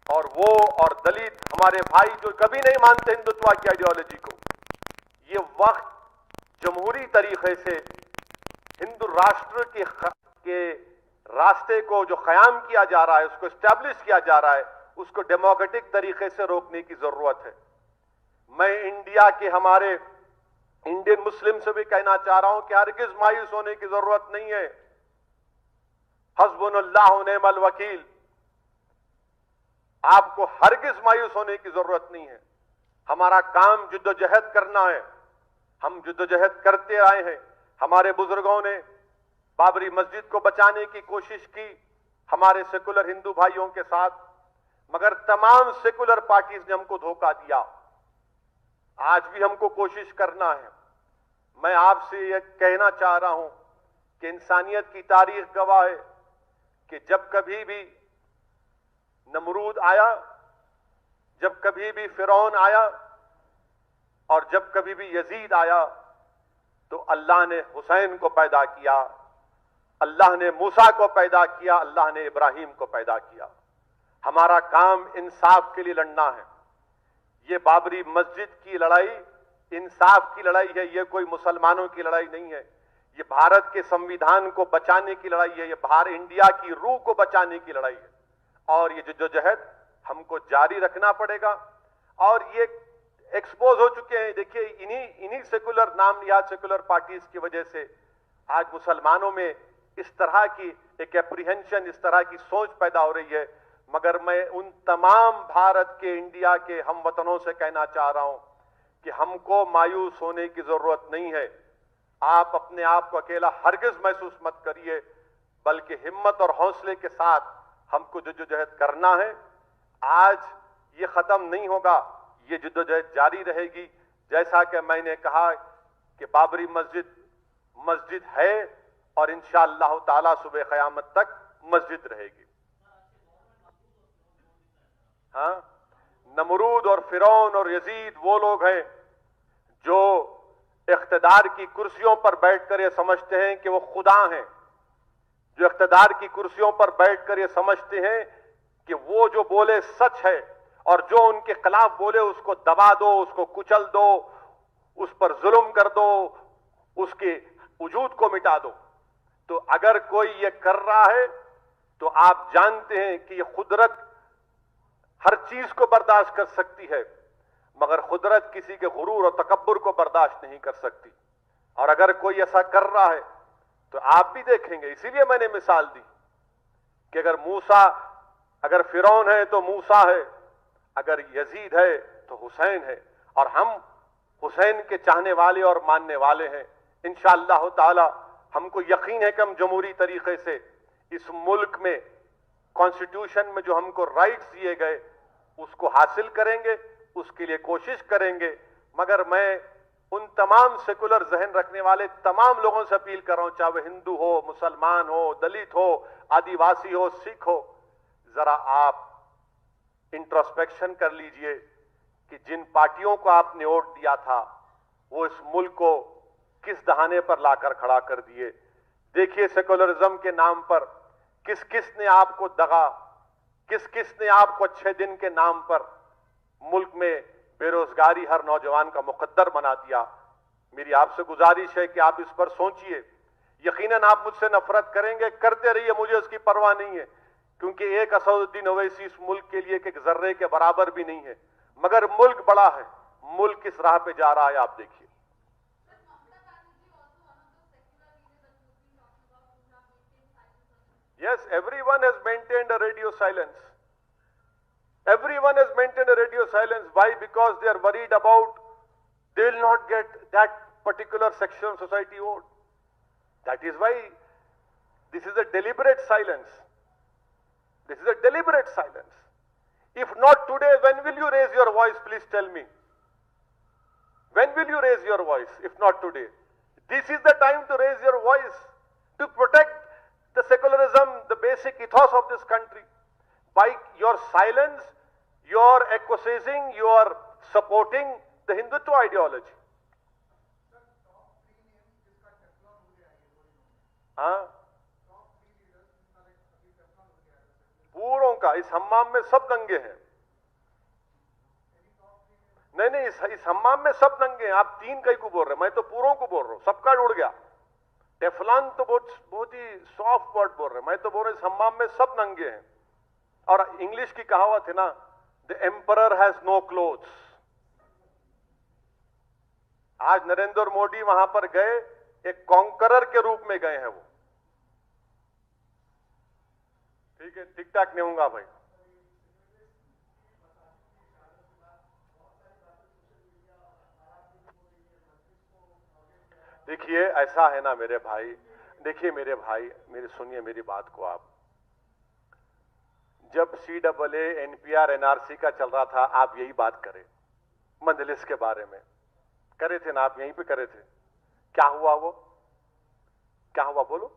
और वो और दलित हमारे भाई जो कभी नहीं मानते हिंदुत्व की आइडियोलॉजी को, ये वक्त जमहूरी तरीके से हिंदू राष्ट्र के रास्ते को जो क़याम किया जा रहा है, उसको एस्टैब्लिश किया जा रहा है, उसको डेमोक्रेटिक तरीके से रोकने की जरूरत है। मैं इंडिया के हमारे इंडियन मुस्लिम से भी कहना चाह रहा हूं कि हरगिज मायूस होने की जरूरत नहीं है। हस्बुनल्लाह व निअमल वकील, आपको हरगिज मायूस होने की जरूरत नहीं है। हमारा काम जिद्दोजहद करना है, हम जिद्दोजहद करते आए हैं। हमारे बुजुर्गों ने बाबरी मस्जिद को बचाने की कोशिश की हमारे सेकुलर हिंदू भाइयों के साथ, मगर तमाम सेकुलर पार्टीज ने हमको धोखा दिया। आज भी हमको कोशिश करना है। मैं आपसे यह कहना चाह रहा हूं कि इंसानियत की तारीख गवाह है कि जब कभी भी नमरूद आया, जब कभी भी फिरौन आया और जब कभी भी यजीद आया, तो अल्लाह ने हुसैन को पैदा किया, अल्लाह ने मूसा को पैदा किया, अल्लाह ने इब्राहिम को पैदा किया। हमारा काम इंसाफ के लिए लड़ना है। ये बाबरी मस्जिद की लड़ाई इंसाफ की लड़ाई है, ये कोई मुसलमानों की लड़ाई नहीं है। ये भारत के संविधान को बचाने की लड़ाई है, ये भारत इंडिया की रूह को बचाने की लड़ाई है। और ये जद्दोजहद हमको जारी रखना पड़ेगा। और ये एक्सपोज हो चुके हैं, देखिए इन्हीं सेकुलर नाम निहाद सेकुलर पार्टीज की वजह से आज मुसलमानों में इस तरह की एक एप्रीहेंशन, इस तरह की सोच पैदा हो रही है। मगर मैं उन तमाम भारत के, इंडिया के हम वतनों से कहना चाह रहा हूं कि हमको मायूस होने की जरूरत नहीं है। आप अपने आप को अकेला हरगिज महसूस मत करिए, बल्कि हिम्मत और हौसले के साथ हमको जद्दोजहद करना है। आज ये खत्म नहीं होगा, ये जद्दोजहद जारी रहेगी। जैसा कि मैंने कहा कि बाबरी मस्जिद है और इंशाअल्लाह ताला सुबह क़यामत तक मस्जिद रहेगी। हाँ, नमरूद और फिरौन और यजीद वो लोग हैं जो इख्तिदार की कुर्सियों पर बैठकर ये समझते हैं कि वो खुदा हैं, जो इख्तिदार की कुर्सियों पर बैठकर ये समझते हैं कि वो जो बोले सच है और जो उनके खिलाफ बोले उसको दबा दो, उसको कुचल दो, उस पर जुल्म कर दो, उसके वजूद को मिटा दो। तो अगर कोई ये कर रहा है तो आप जानते हैं कि ये कुदरत हर चीज को बर्दाश्त कर सकती है, मगर कुदरत किसी के गुरूर और तकब्बुर को बर्दाश्त नहीं कर सकती। और अगर कोई ऐसा कर रहा है तो आप भी देखेंगे। इसीलिए मैंने मिसाल दी कि अगर फिरौन है तो मूसा है, अगर यजीद है तो हुसैन है। और हम हुसैन के चाहने वाले और मानने वाले हैं। इंशाअल्लाह ताला हमको यकीन है कि हम जमहूरी तरीके से इस मुल्क में कॉन्स्टिट्यूशन में जो हमको राइट्स दिए गए उसको हासिल करेंगे, उसके लिए कोशिश करेंगे। मगर मैं उन तमाम सेकुलर जहन रखने वाले तमाम लोगों से अपील कर रहा हूं, चाहे वह हिंदू हो, मुसलमान हो, दलित हो, आदिवासी हो, सिख हो, जरा आप इंट्रोस्पेक्शन कर लीजिए कि जिन पार्टियों को आपने वोट दिया था वो इस मुल्क को किस दहाने पर लाकर खड़ा कर दिए। देखिए सेकुलरिज्म के नाम पर किस किस ने आपको दगा, किस किस ने आपको अच्छे दिन के नाम पर मुल्क में बेरोजगारी हर नौजवान का मुकद्दर बना दिया। मेरी आपसे गुजारिश है कि आप इस पर सोचिए। यकीनन आप मुझसे नफरत करेंगे, करते रहिए, मुझे उसकी परवाह नहीं है, क्योंकि एक असदुद्दीन ओवैसी इस मुल्क के लिए एक जर्रे के बराबर भी नहीं है। मगर मुल्क बड़ा है, मुल्क किस राह पे जा रहा है आप देखिए। Yes, everyone has maintained a radio silence. Everyone has maintained a radio silence. Why? Because they are worried about they will not get that particular section of society vote. That is why this is a deliberate silence. This is a deliberate silence. If not today, when will you raise your voice? Please tell me. When will you raise your voice? If not today. This is the time to raise your voice, to protect the secularism, the basic ethos of this country. By your silence, you are acquiescing, you are supporting the Hindutva ideology. हाँ, पूरों का, इस हम्माम में सब नंगे हैं। नहीं नहीं, इस हम्माम में सब नंगे हैं। आप तीन कई को बोल रहे हैं, मैं तो पूरों को बोल रहा हूं, सबका उड़ गया। टेफलॉन तो बहुत ही सॉफ्ट वर्ड बोल रहे हैं, मैं तो बोल रहा हूं इस हम्माम में सब नंगे हैं। और इंग्लिश की कहावत है ना, the emperor has no clothes. आज नरेंद्र मोदी वहां पर गए, एक कॉन्करर के रूप में गए हैं वो। ठीक है, टिक टाक नहीं होगा भाई। देखिए ऐसा है ना मेरे भाई, देखिए मेरे भाई, मेरे सुनिए मेरी बात को आप। जब CAA NPR NRC का चल रहा था, आप यही बात करें मजलिस के बारे में, करे थे ना आप, यहीं पे करे थे। क्या हुआ वो, क्या हुआ बोलो?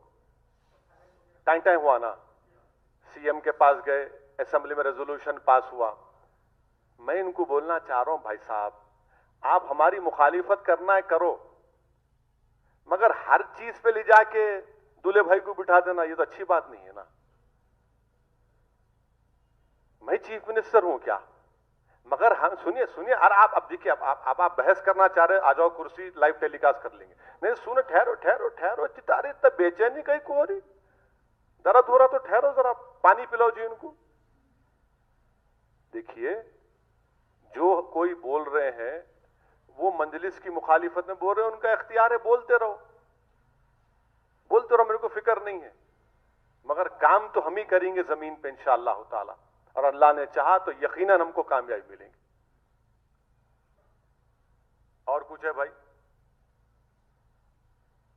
टाइम टाइम हुआ ना, CM के पास गए, असेंबली में रेजोल्यूशन पास हुआ। मैं इनको बोलना चाह रहा हूं भाई साहब, आप हमारी मुखालिफत करना है करो, मगर हर चीज पे ले जाके दूल्हे भाई को बिठा देना, ये तो अच्छी बात नहीं है ना। मैं चीफ मिनिस्टर हूं क्या? मगर हम सुनिए सुनिए, और आप अब देखिए, आप बहस करना चाह रहे, आ जाओ कुर्सी, लाइव टेलीकास्ट कर लेंगे। नहीं सुनो, ठहरो ठहरो ठहरो, चितारे इतना बेचैनी कहीं को हो रही, दर्द हो रहा तो ठहरो जरा, पानी पिलाओ जी उनको। देखिए जो कोई बोल रहे हैं वो मजलिस की मुखालिफत में बोल रहे हैं, उनका इख्तियार है, बोलते रहो बोलते रहो, मेरे को फिक्र नहीं है। मगर काम तो हम ही करेंगे जमीन पे इंशाअल्लाह ताला, और अल्लाह ने चाहा तो यकीनन हमको कामयाबी मिलेगी। और कुछ है भाई?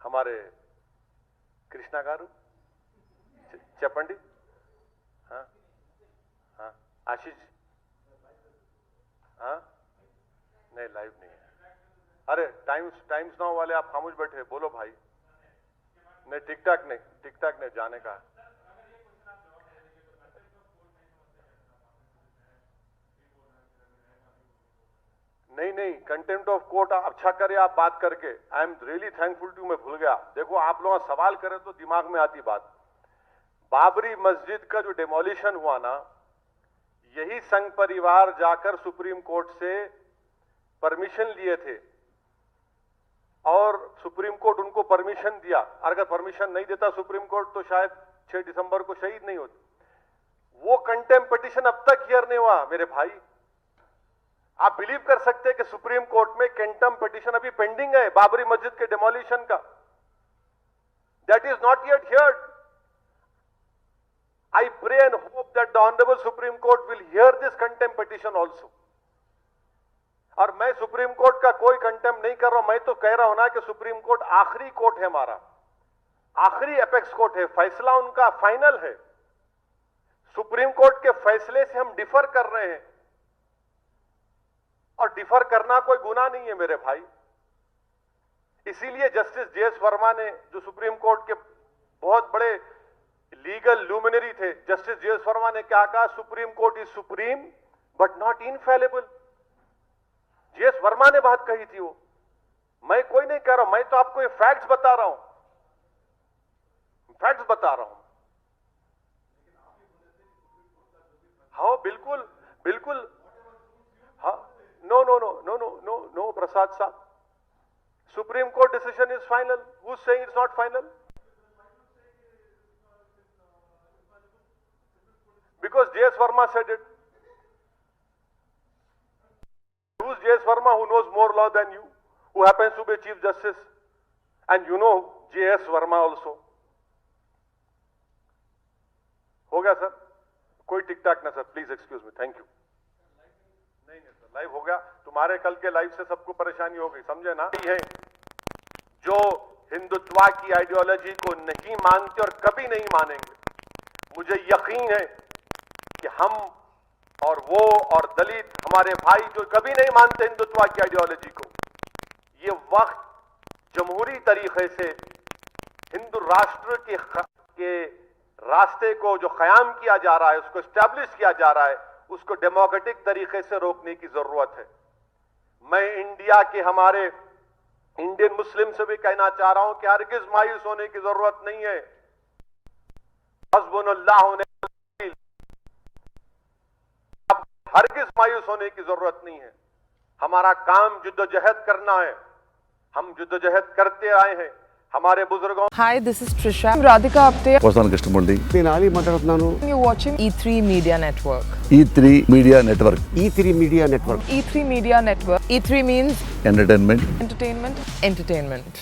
हमारे कृष्णा गारू, चपंडी, हाँ हाँ, आशीष, हाँ नहीं लाइव नहीं है। अरे टाइम्स नाउ वाले आप खामोश बैठे, बोलो भाई। नहीं टिक टाक नहीं जाने का। नहीं कंटेम्प्ट ऑफ कोर्ट अच्छा करे आप बात करके। I am really thankful to, मैं भूल गया। देखो आप लोग सवाल करें तो दिमाग में आती बात। बाबरी मस्जिद का जो डिमोलिशन हुआ ना, यही संघ परिवार जाकर सुप्रीम कोर्ट से परमिशन लिए थे, और सुप्रीम कोर्ट उनको परमिशन दिया। अगर परमिशन नहीं देता सुप्रीम कोर्ट तो शायद 6 दिसंबर को शहीद नहीं होते। वो कंटेम्प्ट पिटीशन अब तक हियर नहीं हुआ मेरे भाई। आप बिलीव कर सकते हैं कि सुप्रीम कोर्ट में कंटेम्प्ट पिटीशन अभी पेंडिंग है बाबरी मस्जिद के डिमोलिशन का। That is not yet heard. I pray and hope that the Honorable Supreme Court will hear this contempt petition also. और मैं सुप्रीम कोर्ट का कोई कंटेम्प्ट नहीं कर रहा हूं, मैं तो कह रहा हूं ना कि सुप्रीम कोर्ट आखिरी कोर्ट है हमारा, आखिरी एपेक्स कोर्ट है, फैसला उनका फाइनल है। सुप्रीम कोर्ट के फैसले से हम डिफर कर रहे हैं, और डिफर करना कोई गुनाह नहीं है मेरे भाई। इसीलिए जस्टिस JS वर्मा ने, जो सुप्रीम कोर्ट के बहुत बड़े लीगल लुमिनरी थे, जस्टिस JS वर्मा ने क्या कहा, supreme court is supreme but not infallible. JS Verma ने बात कही थी वो, मैं कोई नहीं कह रहा हूं, मैं तो आपको ये फैक्ट्स बता रहा हूं, फैक्ट्स बता रहा हूं। हाँ बिल्कुल बिल्कुल, हाँ no Prasad sahab, supreme court decision is final. Who is saying it's not final? Because JS Verma said it. Who's JS Verma, who knows more law than you, who happens to be Chief Justice, and you know JS Verma also. हो गया sir, कोई टिक टाक ना sir, please excuse me, thank you. नहीं sir, live हो गया। तुम्हारे कल के लाइव से सबको परेशानी हो गई, समझे ना? है जो हिंदुत्व की आइडियोलॉजी को नहीं मानते और कभी नहीं मानेंगे, मुझे यकीन है कि हम और वो और दलित हमारे भाई जो कभी नहीं मानते हिंदुत्व की आइडियोलॉजी को, ये वक्त जमहूरी तरीके से हिंदू राष्ट्र के रास्ते को जो क़याम किया जा रहा है, उसको एस्टैब्लिश किया जा रहा है, उसको डेमोक्रेटिक तरीके से रोकने की जरूरत है। मैं इंडिया के हमारे इंडियन मुस्लिम से भी कहना चाह रहा हूं कि हरगिज मायूस होने की जरूरत नहीं है। हस्बुनल्लाह हरगिज मायूस होने की जरूरत नहीं है। हमारा काम जिद्दोजहद करना है। हम जिद्दोजहद करते आए हैं। हमारे बुजुर्गों Hi, this is Trisha. I'm Radhika Apte. వస్తాను కృష్ణమూర్తి. నేను ఆలీ మాట్లాడుతున్నాను. You're watching E3 Media Network. E3 media network. E3 media network. E3 Media Network. E3 means entertainment. entertainment, entertainment.